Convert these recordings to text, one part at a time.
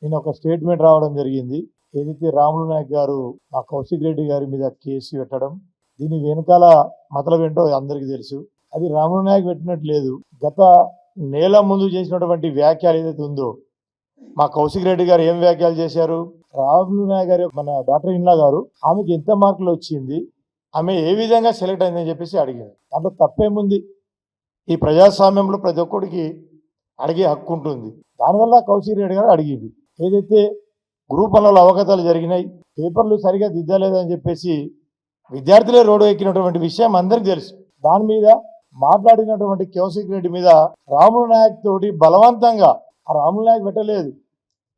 నేను ఒక స్టేట్మెంట్ రావడం జరిగింది. ఏదైతే రాములు నాయక్ గారు ఆ కౌశిక్ రెడ్డి గారి మీద కేసు పెట్టడం, దీని వెనకాల మతలబ్ ఏంటో అందరికీ తెలుసు. అది రాములు నాయక్ పెట్టినట్టు లేదు. గత నెల ముందు చేసినటువంటి వ్యాఖ్యలు ఏదైతే ఉందో, మా కౌశిక్ రెడ్డి గారు ఏం వ్యాఖ్యలు చేశారు, రాములు నాయక్ గారు మన డాక్టర్ ఇన్లా గారు ఆమెకి ఎంత మార్కులు వచ్చింది, ఆమె ఏ విధంగా సెలెక్ట్ అయిందని చెప్పేసి అడిగారు. దాంట్లో తప్పేముంది? ఈ ప్రజాస్వామ్యంలో ప్రతి ఒక్కడికి అడిగే హక్కు ఉంటుంది. దానివల్ల కౌశిక్ రెడ్డి గారు అడిగింది. ఏదైతే గ్రూప్ వన్లలో అవగతాలు జరిగినాయి, పేపర్లు సరిగా దిద్దలేదని చెప్పేసి విద్యార్థులే రోడ్డు ఎక్కినటువంటి విషయం అందరికీ తెలుసు. దాని మీద మాట్లాడినటువంటి కౌశిక్ రెడ్డి మీద రాములు నాయక్ తోటి బలవంతంగా, ఆ రాములు నాయక్ పెట్టలేదు,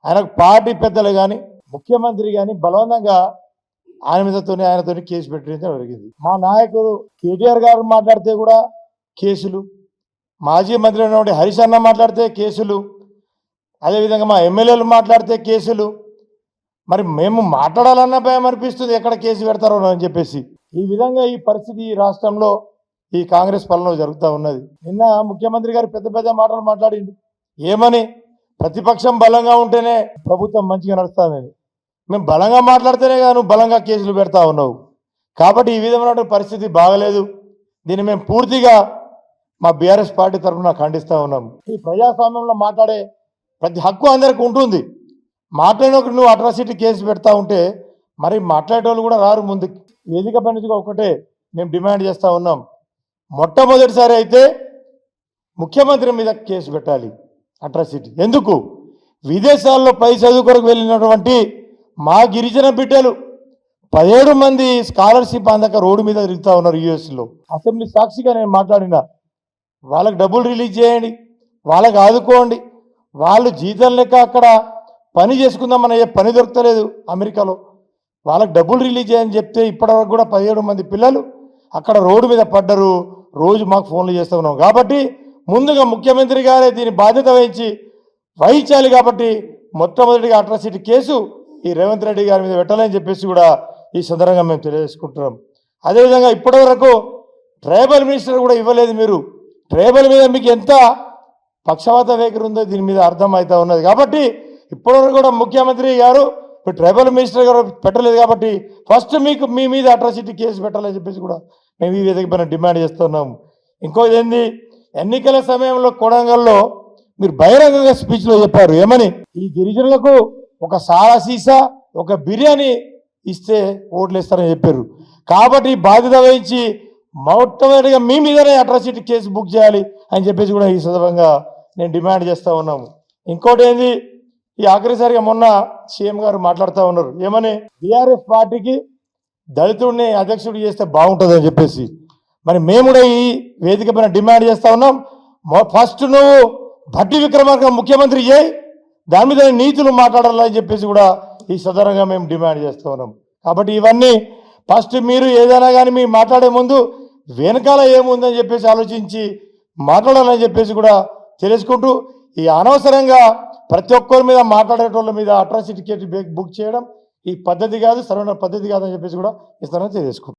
ఆయనకు పార్టీ పెద్దలు కానీ ముఖ్యమంత్రి కానీ బలవంతంగా ఆయనతో కేసు పెట్టడం జరిగింది. మా నాయకుడు కేటీఆర్ గారు మాట్లాడితే కూడా కేసులు, మాజీ మంత్రి అయినటువంటి హరీష్ అన్న మాట్లాడితే కేసులు, అదేవిధంగా మా ఎమ్మెల్యేలు మాట్లాడితే కేసులు. మరి మేము మాట్లాడాలన్న భయం అనిపిస్తుంది, ఎక్కడ కేసు పెడతారో అని చెప్పేసి. ఈ విధంగా ఈ పరిస్థితి ఈ రాష్ట్రంలో ఈ కాంగ్రెస్ పాలనలో జరుగుతూ ఉన్నది. నిన్న ముఖ్యమంత్రి గారు పెద్ద పెద్ద మాటలు మాట్లాడిండు. ఏమని? ప్రతిపక్షం బలంగా ఉంటేనే ప్రభుత్వం మంచిగా నడుస్తుందని. మేము బలంగా మాట్లాడితేనే కాదు బలంగా కేసులు పెడతా ఉన్నావు. కాబట్టి ఈ విధమైన పరిస్థితి బాగలేదు. దీన్ని మేము పూర్తిగా మా బీఆర్ఎస్ పార్టీ తరఫున ఖండిస్తూ ఉన్నాం. ఈ ప్రజాస్వామ్యంలో మాట్లాడే ప్రతి హక్కు అందరికి ఉంటుంది. మాట్లాడినప్పుడు నువ్వు అట్రాసిటీ కేసు పెడతా ఉంటే మరి మాట్లాడేటోళ్ళు కూడా రారు ముందుకు. వేదిక పై నుంచి ఒకటే మేము డిమాండ్ చేస్తూ ఉన్నాం. మొట్టమొదటిసారి అయితే ముఖ్యమంత్రి మీద కేసు పెట్టాలి అట్రాసిటీ. ఎందుకు? విదేశాల్లో పై చదువు కొరకు వెళ్ళినటువంటి మా గిరిజన బిడ్డలు 17 మంది స్కాలర్షిప్ అందక రోడ్డు మీద తిరుగుతూ ఉన్నారు యూఎస్లో. అసెంబ్లీ సాక్షిగా నేను మాట్లాడినా, వాళ్ళకి డబ్బులు రిలీజ్ చేయండి, వాళ్ళకి ఆదుకోండి. వాళ్ళు జీతం లెక్క అక్కడ పని చేసుకుందామన్న ఏ పని దొరకలేదు అమెరికాలో. వాళ్ళకి డబ్బులు రిలీజ్ చేయని చెప్తే ఇప్పటివరకు కూడా 17 మంది పిల్లలు అక్కడ రోడ్డు మీద పడ్డరు. రోజు మాకు ఫోన్లు చేస్తూ ఉన్నాం. కాబట్టి ముందుగా ముఖ్యమంత్రి గారే దీని బాధ్యత వహించాలి. కాబట్టి మొట్టమొదటిగా అట్రాసిటీ కేసు ఈ రేవంత్ రెడ్డి గారి మీద పెట్టాలని చెప్పేసి కూడా ఈ సందర్భంగా మేము తెలియజేసుకుంటున్నాం. అదేవిధంగా ఇప్పటివరకు ట్రైబల్ మినిస్టర్ కూడా ఇవ్వలేదు. మీరు ట్రైబల్ మీద మీకు ఎంత పక్షపాత వైఖరి ఉందో దీని మీద అర్థం అవుతా ఉన్నది. కాబట్టి ఇప్పటివరకు కూడా ముఖ్యమంత్రి గారు ట్రైబల్ మినిస్టర్ గారు పెట్టలేదు. కాబట్టి ఫస్ట్ మీ మీద అట్రాసిటీ కేసు పెట్టాలని చెప్పేసి కూడా మేము ఈ వేదిక పైన డిమాండ్ చేస్తున్నాము. ఇంకోది ఏంది, ఎన్నికల సమయంలో కొడంగల్లో మీరు బహిరంగంగా స్పీచ్లో చెప్పారు. ఏమని? ఈ గిరిజనులకు ఒక సారా సీసా, ఒక బిర్యానీ ఇస్తే ఓట్లు ఇస్తారని చెప్పారు. కాబట్టి బాధ్యత వహించి మొట్టమొదటిగా మీ మీదనే అట్రాసిటీ కేసు బుక్ చేయాలి అని చెప్పేసి కూడా ఈ సందర్భంగా నేను డిమాండ్ చేస్తూ ఉన్నాము. ఇంకోటి ఏంది, ఈ ఆఖరిసారిగా మొన్న సీఎం గారు మాట్లాడుతూ ఉన్నారు. ఏమని? బీఆర్ఎస్ పార్టీకి దళితుడిని అధ్యక్షుడు చేస్తే బాగుంటుందని చెప్పేసి. మరి మేము కూడా ఈ వేదిక పైన డిమాండ్ చేస్తూ ఉన్నాం. ఫస్ట్ నువ్వు భట్టి విక్రమార్క ముఖ్యమంత్రి చేయి, దాని మీద నీతులు మాట్లాడాలని చెప్పేసి కూడా ఈ సందర్భంగా మేము డిమాండ్ చేస్తూ ఉన్నాం. కాబట్టి ఇవన్నీ ఫస్ట్ మీరు ఏదైనా కానీ మీరు మాట్లాడే ముందు వెనకాల ఏముందని చెప్పేసి ఆలోచించి మాట్లాడాలని చెప్పేసి కూడా తెలుసుకుంటూ, ఈ అనవసరంగా ప్రతి ఒక్కరి మీద మాట్లాడేటోళ్ళ మీద అట్రాసిటీ కేసు బుక్ చేయడం ఈ పద్ధతి కాదు, సరైన పద్ధతి కాదని చెప్పేసి కూడా ఈ సందర్భంగా తెలియజేసుకుంటాం.